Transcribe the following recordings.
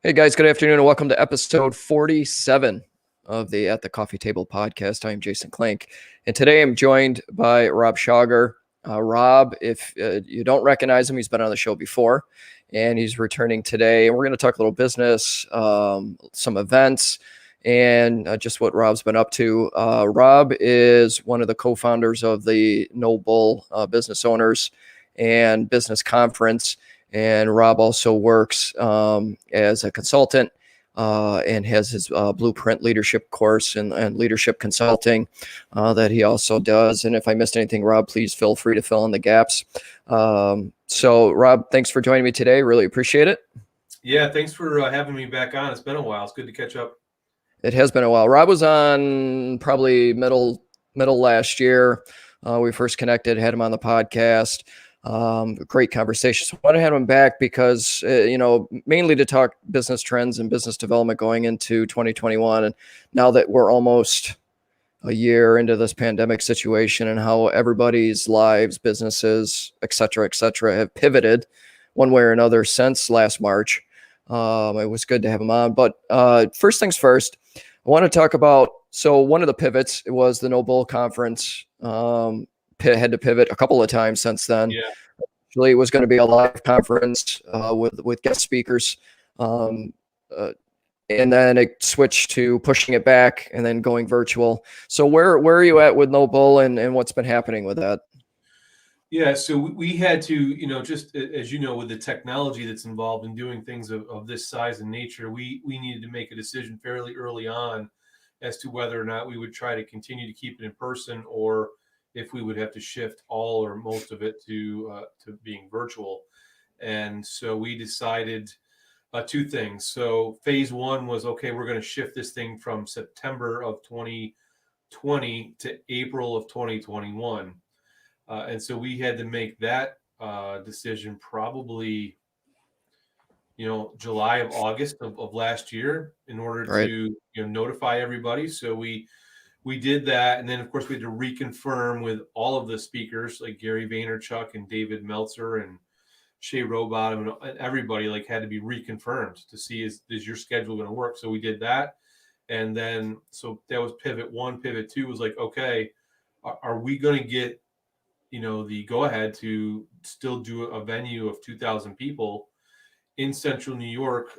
Hey guys, good afternoon and welcome to episode 47 of the At the Coffee Table podcast. I am Jason Klink, and today I'm joined by Rob Shauger. Rob, if you don't recognize him, he's been on the show before, and he's returning today. And we're going to talk a little business, some events, and just what Rob's been up to. Rob is one of the co-founders of the NoBull Business Owners and Business Conference. And Rob also works as a consultant and has his Blueprint Leadership course and leadership consulting that he also does. And if I missed anything, Rob, please feel free to fill in the gaps. So, Rob, thanks for joining me today. Really appreciate it. Yeah, thanks for having me back on. It's been a while. It's good to catch up. It has been a while. Rob was on probably middle last year. We first connected, had him on the podcast. Great conversation. So I want to have him back because, mainly to talk business trends and business development going into 2021. And now that we're almost a year into this pandemic situation and how everybody's lives, businesses, et cetera, have pivoted one way or another since last March. It was good to have him on. But first things first, I want to talk about, so one of the pivots was the NoBull conference. Had to pivot a couple of times since then. Yeah. Actually, it was going to be a live conference with guest speakers, and then it switched to pushing it back and then going virtual. So where are you at with NoBull and what's been happening with that? Yeah, so we had to, just as you know, with the technology that's involved in doing things of this size and nature, we needed to make a decision fairly early on as to whether or not we would try to continue to keep it in person or if we would have to shift all or most of it to being virtual. And so we decided two things. So phase one was, okay, we're going to shift this thing from September of 2020 to April of 2021. And so we had to make that decision probably, July of August of last year in order to notify everybody. So we did that. And then, of course, we had to reconfirm with all of the speakers like Gary Vaynerchuk and David Meltzer and Shay Robottom and everybody had to be reconfirmed to see is your schedule going to work. So we did that. And then, so that was pivot one. Pivot two was okay, are we going to get, the go ahead to still do a venue of 2,000 people in central New York?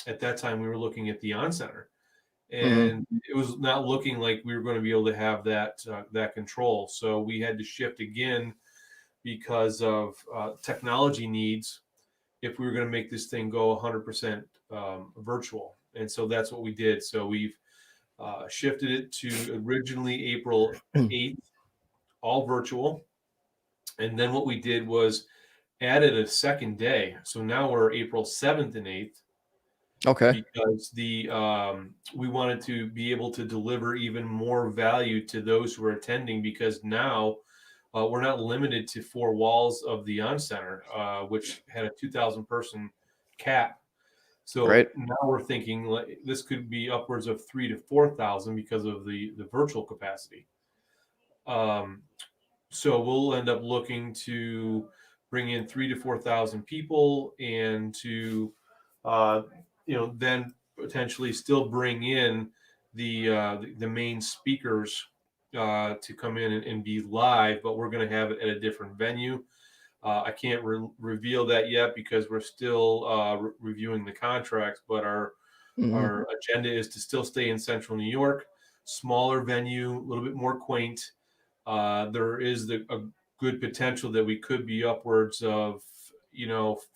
At that time, we were looking at the On Center. And it was not looking like we were going to be able to have that control. So we had to shift again because of technology needs if we were going to make this thing go 100% virtual. And so that's what we did. So we've shifted it to originally April 8th, all virtual. And then what we did was added a second day. So now we're April 7th and 8th. Okay. Because we wanted to be able to deliver even more value to those who are attending, because now we're not limited to four walls of the On Center, which had a 2,000 person cap. So now we're thinking this could be upwards of 3,000 to 4,000 because of the virtual capacity. So we'll end up looking to bring in 3,000 to 4,000 people and to then potentially still bring in the main speakers to come in and be live, but we're going to have it at a different venue. I can't reveal that yet because we're still reviewing the contracts, but our agenda is to still stay in central New York, smaller venue, a little bit more quaint. There is a good potential that we could be upwards of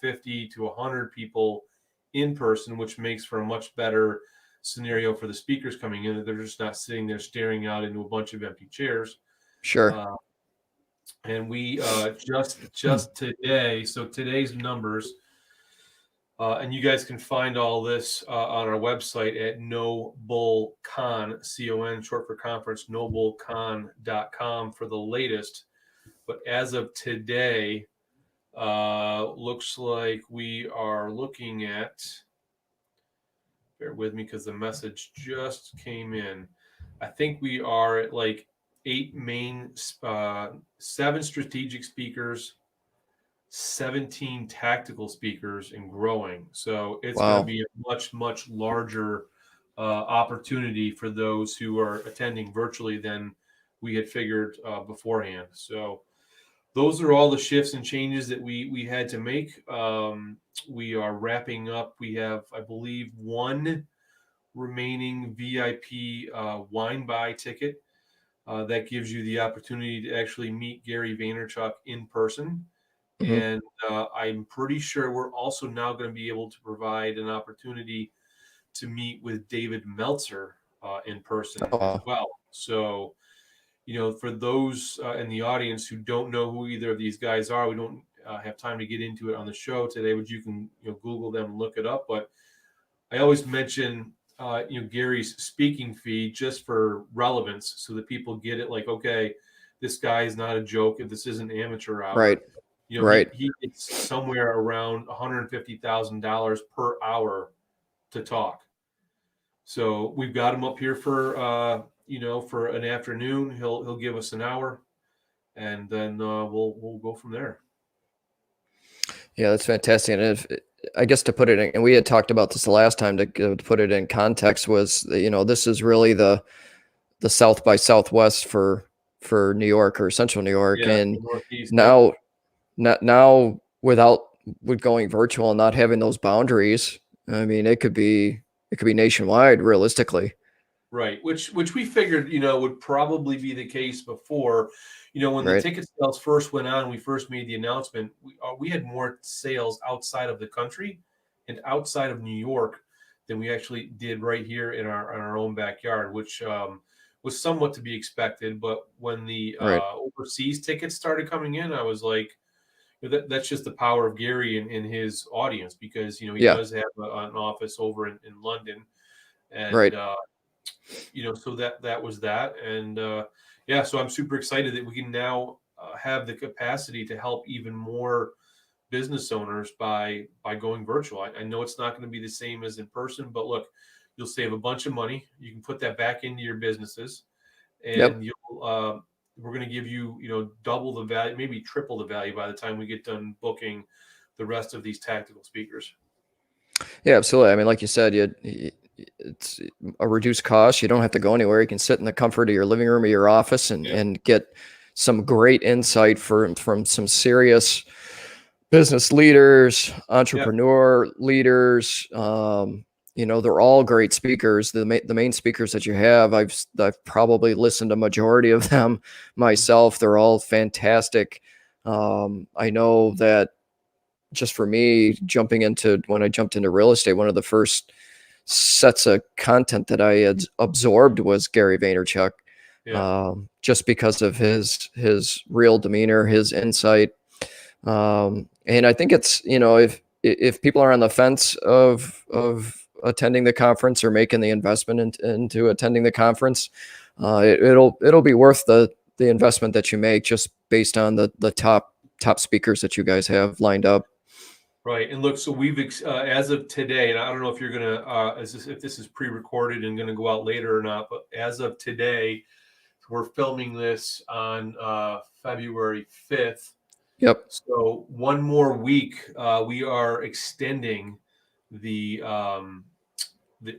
50 to 100 people in person, which makes for a much better scenario for the speakers coming in, that they're just not sitting there staring out into a bunch of empty chairs. Sure. And we just today, so today's numbers, and you guys can find all this on our website at NoBull Con, C-O-N, short for conference, nobullcon.com for the latest. But as of today, looks like we are looking at, bear with me because the message just came in. I think we are at 8 main, 7 strategic speakers, 17 tactical speakers and growing. So it's going to Wow. be a much, much larger opportunity for those who are attending virtually than we had figured beforehand. So those are all the shifts and changes that we had to make. We are wrapping up. We have, I believe, one remaining VIP wine buy ticket that gives you the opportunity to actually meet Gary Vaynerchuk in person. Mm-hmm. And I'm pretty sure we're also now going to be able to provide an opportunity to meet with David Meltzer in person as Oh, well. So, for those in the audience who don't know who either of these guys are, we don't have time to get into it on the show today, but you can Google them and look it up. But I always mention Gary's speaking fee just for relevance, so that people get it. Like, okay, this guy is not a joke. If this isn't amateur right. hour, Right. he gets somewhere around $150,000 per hour to talk. So we've got him up here for for an afternoon. He'll give us an hour, and then we'll go from there. Yeah, that's fantastic. And I guess to put it in, and we had talked about this the last time, to put it in context, was this is really the South by Southwest for New York or Central New York, Yeah, and the Northeast. now now with going virtual and not having those boundaries, I mean, it could be nationwide realistically. Right, which we figured, would probably be the case before. When the Right. ticket sales first went on, we first made the announcement. We had more sales outside of the country and outside of New York than we actually did right here in our own backyard, which was somewhat to be expected. But when the Right. overseas tickets started coming in, I was like, that's just the power of Gary and his audience, because he Yeah. does have an office over in London, and Right. so that was that. And yeah, so I'm super excited that we can now have the capacity to help even more business owners by going virtual. I know it's not going to be the same as in person, but look, you'll save a bunch of money. You can put that back into your businesses, Yep. and we're going to give you double the value, maybe triple the value by the time we get done booking the rest of these tactical speakers. Yeah, absolutely. I mean, like you said, it's a reduced cost. You don't have to go anywhere. You can sit in the comfort of your living room or your office and get some great insight from some serious business leaders, entrepreneur leaders. They're all great speakers. The main speakers that you have, I've probably listened to majority of them myself. They're all fantastic. I know that just for me, when I jumped into real estate, one of the first sets of content that I had absorbed was Gary Vaynerchuk, just because of his real demeanor, his insight. And I think it's, if people are on the fence of attending the conference or making the investment into attending the conference, it'll be worth the investment that you make, just based on the top speakers that you guys have lined up. Right. And look, so we've, as of today, and I don't know if you're going to, if this is pre-recorded and going to go out later or not, but as of today, we're filming this on February 5th. Yep. So one more week, we are extending the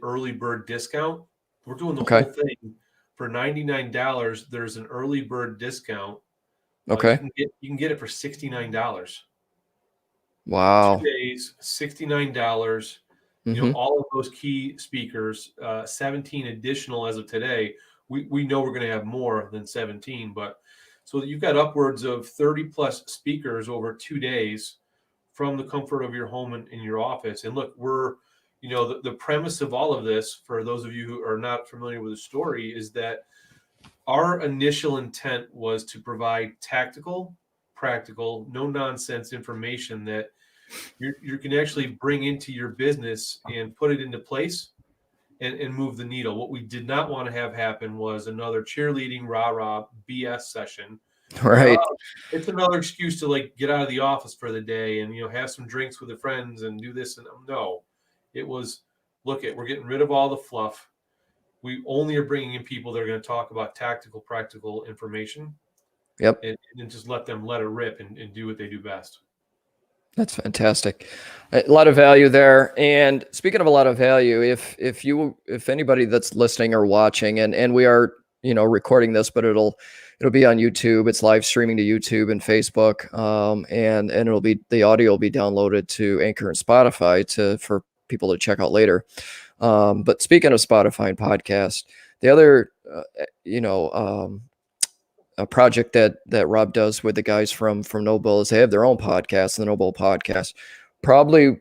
early bird discount. We're doing the whole thing for $99. There's an early bird discount. Okay. You can get it for $69. Wow. 2 days, $69. All of those key speakers, 17 additional as of today. We know we're going to have more than 17, but so you've got upwards of 30 plus speakers over 2 days from the comfort of your home and in your office. And look, we're, the premise of all of this, for those of you who are not familiar with the story, is that our initial intent was to provide tactical, practical, no nonsense information that you can actually bring into your business and put it into place and move the needle. What we did not want to have happen was another cheerleading, rah-rah BS session. Right. It's another excuse to get out of the office for the day and, have some drinks with the friends and do this. And no, it was, we're getting rid of all the fluff. We only are bringing in people that are going to talk about tactical, practical information. Yep. And just let it rip and do what they do best. That's fantastic. A lot of value there. And speaking of a lot of value, if anybody that's listening or watching, and we are, recording this, but it'll be on YouTube. It's live streaming to YouTube and Facebook. And the audio will be downloaded to Anchor and Spotify for people to check out later. But speaking of Spotify and podcast, the other, a project that Rob does with the guys from NoBull is they have their own podcast, the NoBull podcast, probably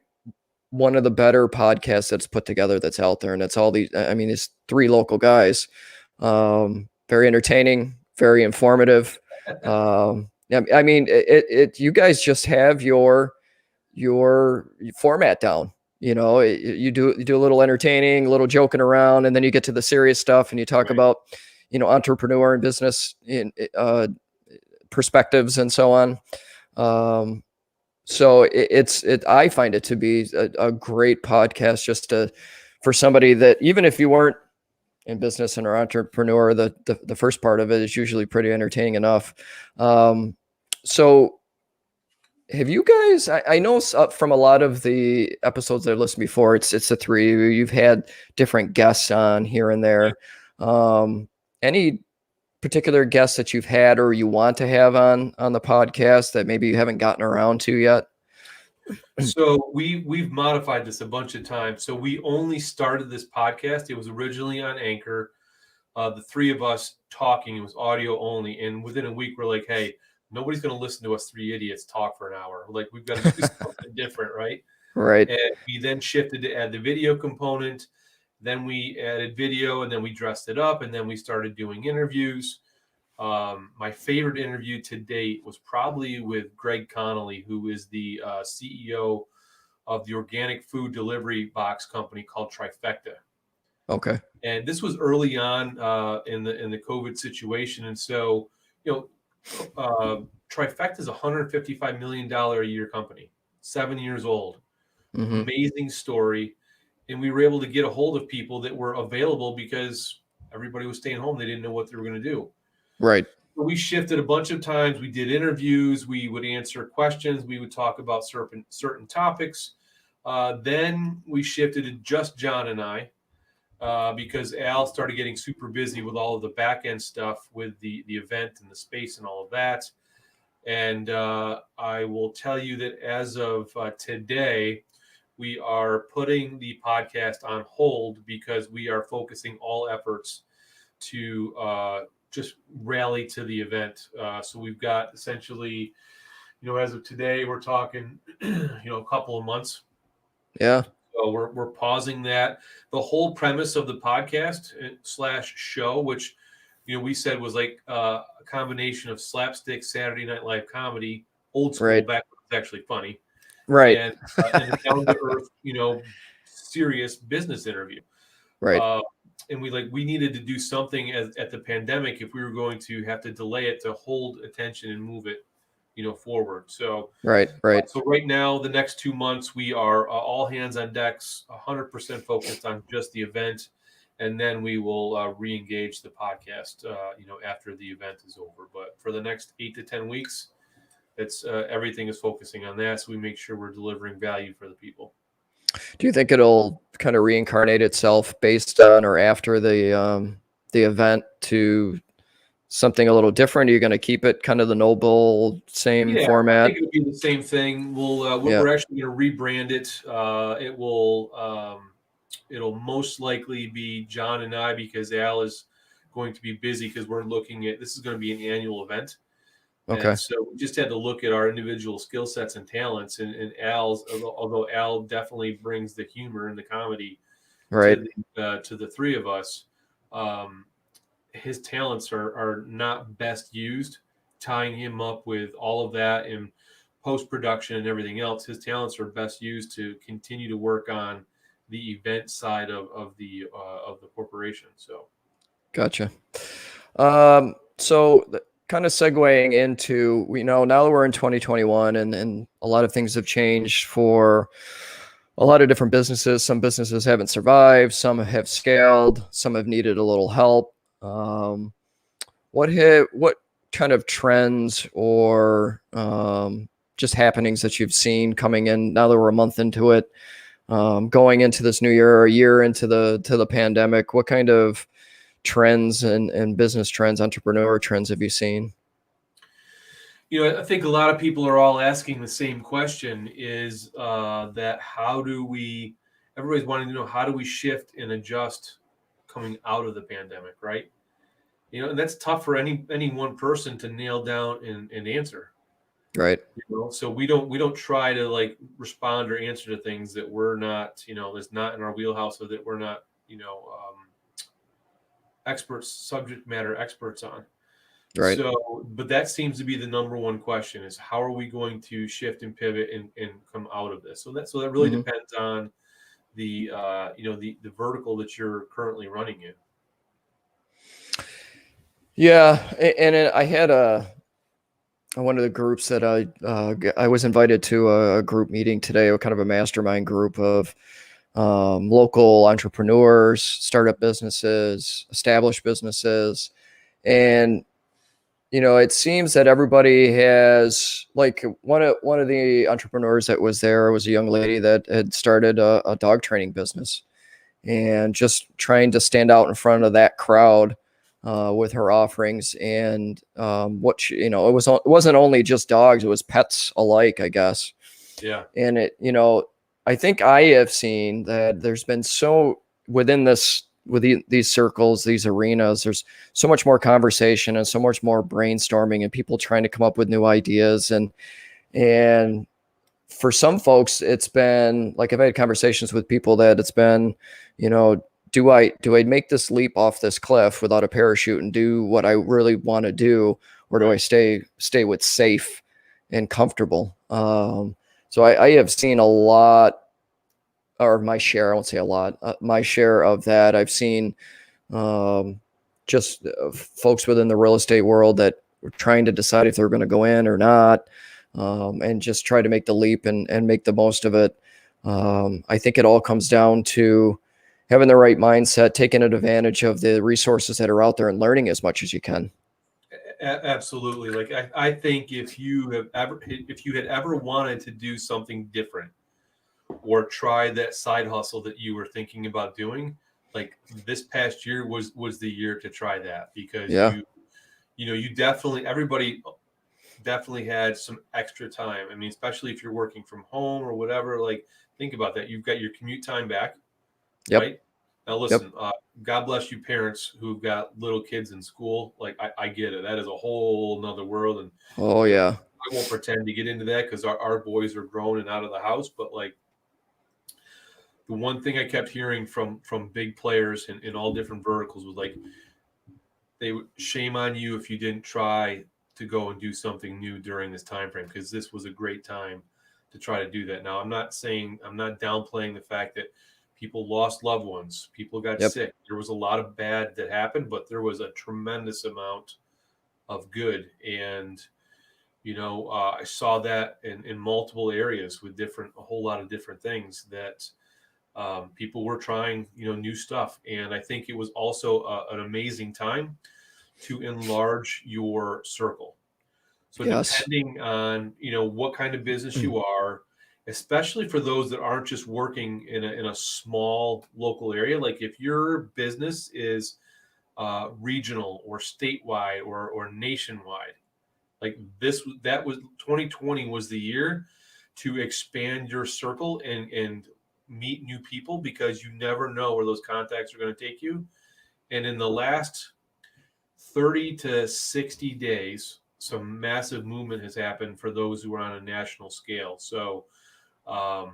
one of the better podcasts that's put together that's out there. And it's all these, it's three local guys, very entertaining, very informative. You guys just have your format down. You do a little entertaining, a little joking around, and then you get to the serious stuff and you talk about, entrepreneur and business perspectives and so on. So I find it to be a great podcast for somebody that, even if you weren't in business and or entrepreneur, the first part of it is usually pretty entertaining enough. So have you guys, I know from a lot of the episodes that I've listened before, it's the three of you, you've had different guests on here and there. Any particular guests that you've had or you want to have on the podcast that maybe you haven't gotten around to yet? So we've modified this a bunch of times. So we only started this podcast. It was originally on Anchor. The three of us talking, it was audio only. And within a week, we're like, hey, nobody's going to listen to us three idiots talk for an hour. Like, we've got to do something different, right? Right. And we then shifted to add the video component. Then we added video, and then we dressed it up, and then we started doing interviews. My favorite interview to date was probably with Greg Connolly, who is the CEO of the organic food delivery box company called Trifecta. Okay. And this was early on in the COVID situation, and so Trifecta is a $155 million a year company, 7 years old. Mm-hmm. Amazing story. And we were able to get a hold of people that were available because everybody was staying home. They didn't know what they were going to do. Right. So we shifted a bunch of times. We did interviews. We would answer questions. We would talk about certain topics. Then we shifted to just John and I because Al started getting super busy with all of the back end stuff with the event and the space and all of that. And I will tell you that as of today, we are putting the podcast on hold because we are focusing all efforts to just rally to the event. So we've got essentially, as of today, we're talking, a couple of months. Yeah. So we're pausing that. The whole premise of the podcast / show, which, we said was like a combination of slapstick Saturday Night Live comedy, old school, right. back when it was actually funny. Right. And a down to earth, serious business interview. Right. And we needed to do something at the pandemic if we were going to have to delay it to hold attention and move it, forward. So right. So right now, the next 2 months, we are all hands on decks, 100% focused on just the event, and then we will re-engage the podcast, after the event is over. But for the next 8 to 10 weeks, it's everything is focusing on that, so we make sure we're delivering value for the people. Do you think it'll kind of reincarnate itself based on or after the event to something a little different? Are you going to keep it kind of the NoBull same format? I think it'll be the same thing. We're actually going to rebrand it. It'll most likely be John and I, because Al is going to be busy because we're looking at, this is going to be an annual event. Okay. And so we just had to look at our individual skill sets and talents, and Al's, although Al definitely brings the humor and the comedy right to the three of us, his talents are not best used. Tying him up with all of that in post-production and everything else, his talents are best used to continue to work on the event side of the corporation. So, gotcha. Kind of segueing into, now that we're in 2021 and a lot of things have changed for a lot of different businesses. Some businesses haven't survived, some have scaled, some have needed a little help. What kind of trends or just happenings that you've seen coming in now that we're a month into it, going into this new year or a year into the pandemic? What kind of trends and business trends, entrepreneur trends have you seen? I think a lot of people are all asking the same question, is that everybody's wanting to know, how do we shift and adjust coming out of the pandemic, right? And that's tough for any one person to nail down and answer. Right. So we don't try to like respond or answer to things that we're not, that's not in our wheelhouse, or that we're not, subject matter experts on. Right. So, but that seems to be the number one question, is how are we going to shift and pivot and come out of this? So that really depends on the the vertical that you're currently running in. Yeah, and I had one of the groups that I was invited to a group meeting today, a kind of a mastermind group of local entrepreneurs, startup businesses, established businesses, and it seems that everybody has, like, one of the entrepreneurs that was there was a young lady that had started a dog training business, and just trying to stand out in front of that crowd with her offerings. And what she, it wasn't only just dogs, it was pets alike, I guess. Yeah. And I think I have seen that there's been within these circles, these arenas, there's so much more conversation and so much more brainstorming and people trying to come up with new ideas. And for some folks, it's been like, I've had conversations with people that it's been, do I make this leap off this cliff without a parachute and do what I really want to do, or do I stay with safe and comfortable? So I have seen a lot, or my share, I won't say a lot, my share of that. I've seen just folks within the real estate world that were trying to decide if they're going to go in or not, and just try to make the leap and make the most of it. I think it all comes down to having the right mindset, taking advantage of the resources that are out there, and learning as much as you can. Absolutely. Like I think if you had ever wanted to do something different, or try that side hustle that you were thinking about doing, like this past year was the year to try that, because everybody definitely had some extra time. I mean, especially if you're working from home or whatever, like think about that. You've got your commute time back, right? Now listen, God bless you parents who've got little kids in school. Like I get it. That is a whole nother world. And I won't pretend to get into that, because our boys are grown and out of the house. But like, the one thing I kept hearing from big players in all different verticals was like, they would shame on you if you didn't try to go and do something new during this time frame, because this was a great time to try to do that. Now, I'm not downplaying the fact that people lost loved ones, people got sick. There was a lot of bad that happened, but there was a tremendous amount of good. And I saw that in multiple areas with a whole lot of different things that people were trying, new stuff. And I think it was also an amazing time to enlarge your circle. So depending on, what kind of business you are, especially for those that aren't just working in a small local area, like if your business is regional or statewide or nationwide, like that was 2020 was the year to expand your circle and meet new people, because you never know where those contacts are going to take you. And in the last 30 to 60 days, some massive movement has happened for those who are on a national scale. So I'll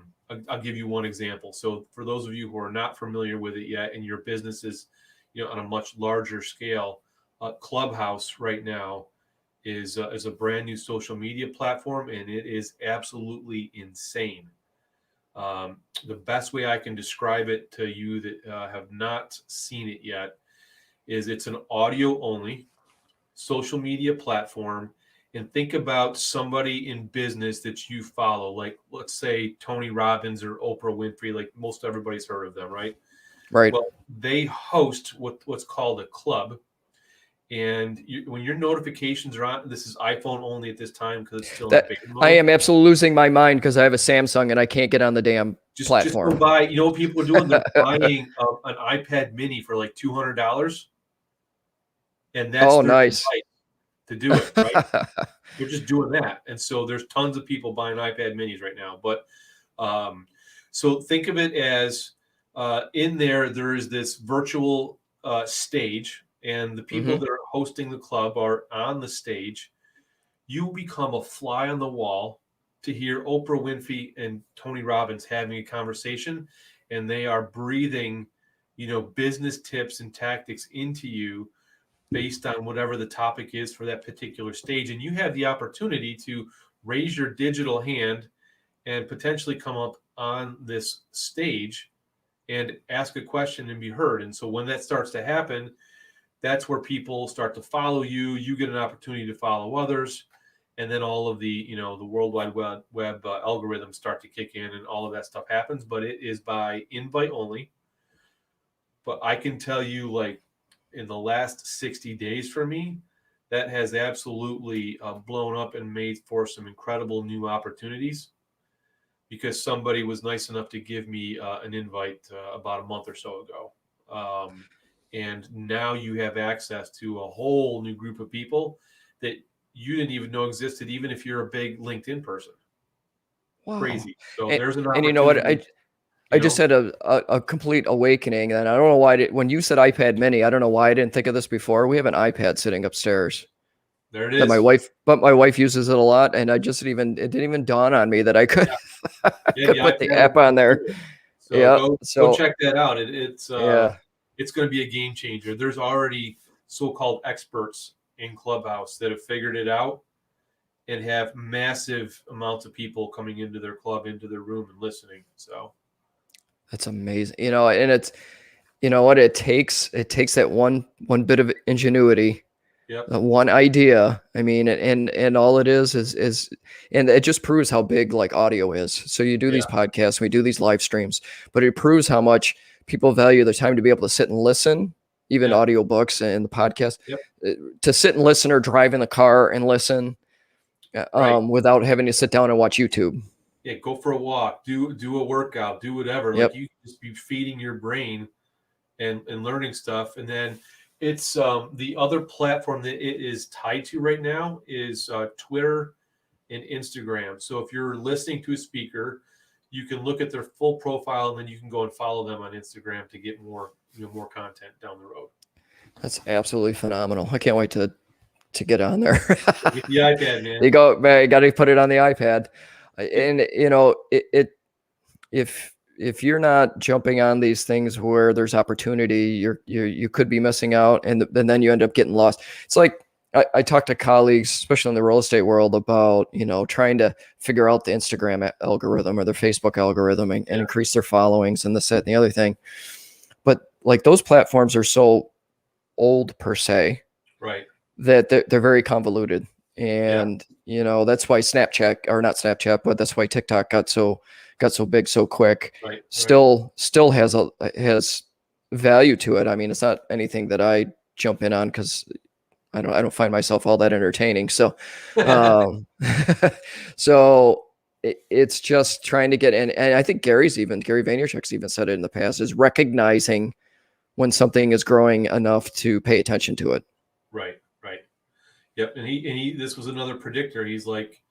give you one example. So for those of you who are not familiar with it yet, and your business is, on a much larger scale, Clubhouse right now is a brand new social media platform, and it is absolutely insane. The best way I can describe it to you that have not seen it yet is it's an audio only social media platform. And think about somebody in business that you follow, like let's say Tony Robbins or Oprah Winfrey, like most everybody's heard of them, right? Right. Well, they host what's called a club. And when your notifications are on, this is iPhone only at this time because it's still in That beta I mode. am absolutely losing my mind because I have a Samsung and I can't get on the damn Just go platform. buy. You know what people are doing? They're buying an iPad Mini for like $200, and that's Oh, their nice. device to do it. Right? They're just doing that, and so there's tons of people buying iPad Minis right now. But so think of it as in there is this virtual stage, and the people Mhm. that are hosting the club are on the stage. You become a fly on the wall to hear Oprah Winfrey and Tony Robbins having a conversation, and they are breathing, business tips and tactics into you based on whatever the topic is for that particular stage. And you have the opportunity to raise your digital hand and potentially come up on this stage and ask a question and be heard. And so when that starts to happen, that's where people start to follow you. You get an opportunity to follow others. And then all of the, the World Wide Web algorithms start to kick in and all of that stuff happens. But it is by invite only. But I can tell you, like, in the last 60 days for me, that has absolutely blown up and made for some incredible new opportunities because somebody was nice enough to give me an invite about a month or so ago. And now you have access to a whole new group of people that you didn't even know existed, even if you're a big LinkedIn person. Wow. Crazy. So And, there's an and you know what? opportunity, I just had a complete awakening, and I don't know why. When you said iPad Mini, I don't know why I didn't think of this before. We have an iPad sitting upstairs there it that is. my wife uses it a lot, and it didn't even dawn on me that I could, I Yeah, the could put the iPad will app on there. do it. So Yeah. go So check that out. yeah, It's going to be a game changer. There's already so-called experts in Clubhouse that have figured it out and have massive amounts of people coming into their club, into their room and listening. So that's amazing. And it's what it takes. It takes that one bit of ingenuity, yep, one idea. I mean, and all it is, and it just proves how big like audio is. So you do yeah, these podcasts, we do these live streams, but it proves how much people value their time to be able to sit and listen, even yeah, audiobooks and the podcast, yep, to sit and listen or drive in the car and listen, right. without having to sit down and watch YouTube. Yeah, go for a walk, do a workout, do whatever. Like Yep. you just be feeding your brain and learning stuff. And then it's the other platform that it is tied to right now is Twitter and Instagram. So if you're listening to a speaker, you can look at their full profile and then you can go and follow them on Instagram to get more more content down the road. That's absolutely phenomenal. I can't wait to get on there. Get the iPad, man. You go, man, you got to put it on the iPad. And if you're not jumping on these things where there's opportunity, you could be missing out, and then you end up getting lost. It's like I talk to colleagues, especially in the real estate world, about trying to figure out the Instagram algorithm or their Facebook algorithm and Yeah, increase their followings and this, that, and the other thing. But like those platforms are so old per se right. that they're very convoluted, Yeah, and that's why Snapchat, or not Snapchat, but that's why TikTok got so big so quick. right, right. Still has value to it. I mean, it's not anything that I jump in on because I don't find myself all that entertaining. So um so it's just trying to get in. And I think Gary Vaynerchuk's even said it in the past, is recognizing when something is growing enough to pay attention to it. Right, right. Yep. And he this was another predictor. He's like,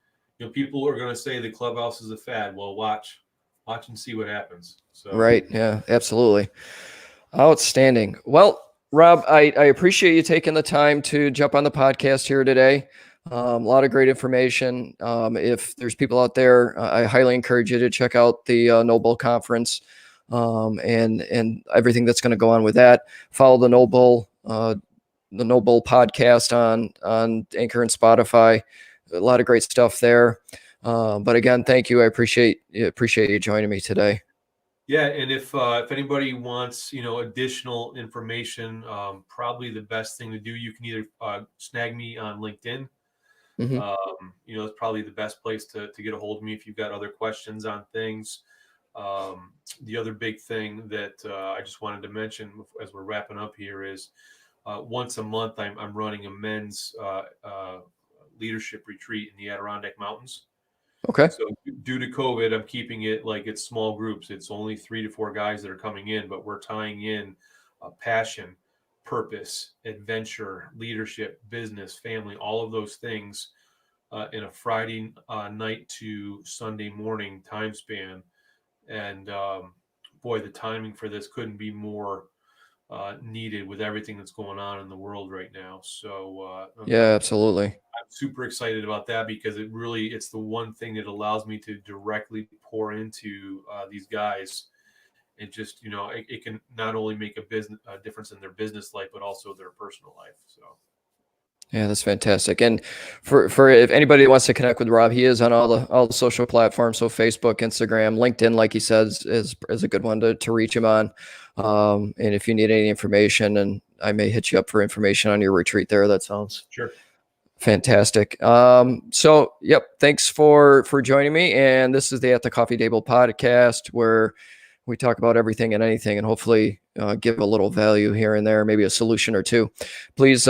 people are going to say the clubhouse is a fad. Well, watch and see what happens. So Right. Yeah, absolutely. Outstanding. Well, Rob, I appreciate you taking the time to jump on the podcast here today. A lot of great information. If there's people out there, I highly encourage you to check out the NoBull conference, and everything that's going to go on with that. Follow the NoBull podcast on Anchor and Spotify. A lot of great stuff there. But again, thank you. I appreciate you joining me today. yeah, and if anybody wants additional information, probably the best thing to do, you can either snag me on LinkedIn. Mm-hmm. It's probably the best place to get a hold of me if you've got other questions on things. The other big thing that I just wanted to mention as we're wrapping up here is once a month, I'm running a men's leadership retreat in the Adirondack Mountains. Okay. So due to COVID, I'm keeping it like it's small groups. It's only 3 to 4 guys that are coming in, but we're tying in passion, purpose, adventure, leadership, business, family, all of those things in a Friday night to Sunday morning time span. And boy, the timing for this couldn't be more needed with everything that's going on in the world right now. So yeah, absolutely. I'm super excited about that because it's the one thing that allows me to directly pour into these guys, and just, it can not only make a difference in their business life, but also their personal life. So. Yeah, that's fantastic. And for if anybody wants to connect with Rob, he is on all the social platforms. So Facebook, Instagram, LinkedIn, like he says, is a good one to reach him on. And if you need any information, and I may hit you up for information on your retreat there. That sounds Sure. Fantastic. So yep, thanks for joining me. And this is the At the Coffee Table podcast, where we talk about everything and anything, and hopefully give a little value here and there, maybe a solution or two. Please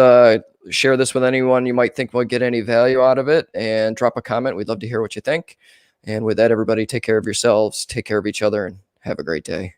share this with anyone you might think will get any value out of it, and drop a comment. We'd love to hear what you think. And with that, everybody, take care of yourselves, take care of each other, and have a great day.